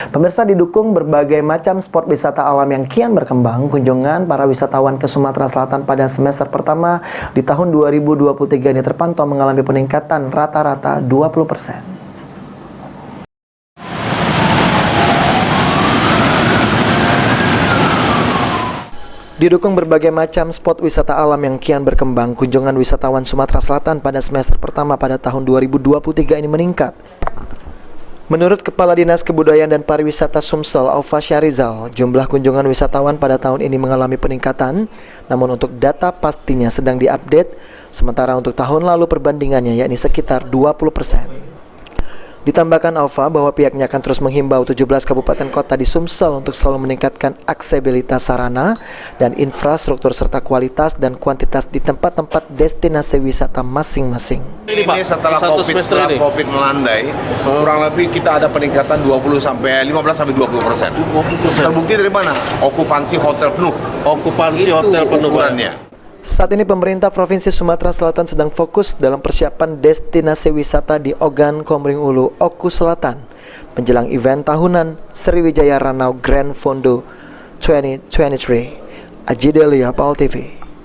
Pemirsa, didukung berbagai macam spot wisata alam yang kian berkembang, kunjungan para wisatawan ke Sumatera Selatan pada semester pertama di tahun 2023 ini terpantau mengalami peningkatan rata-rata 20%. Didukung berbagai macam spot wisata alam yang kian berkembang, kunjungan wisatawan Sumatera Selatan pada semester pertama pada tahun 2023 ini meningkat. Menurut Kepala Dinas Kebudayaan dan Pariwisata Sumsel, Aufa Syahrizal, jumlah kunjungan wisatawan pada tahun ini mengalami peningkatan, namun untuk data pastinya sedang diupdate, sementara untuk tahun lalu perbandingannya yakni sekitar 20%. Ditambahkan Aufa bahwa pihaknya akan terus menghimbau 17 kabupaten kota di Sumsel untuk selalu meningkatkan aksesibilitas sarana dan infrastruktur serta kualitas dan kuantitas di tempat-tempat destinasi wisata masing-masing. Ini setelah COVID melandai, kurang lebih kita ada peningkatan 15-20%. Terbukti dari mana? Okupansi hotel penuh. Okupansi hotel penuh. Ukurannya. Saat ini pemerintah Provinsi Sumatera Selatan sedang fokus dalam persiapan destinasi wisata di Ogan Komering Ulu, Oku Selatan, menjelang event tahunan Sriwijaya Ranau Grand Fondo 2023. Aji Delia, PAL TV.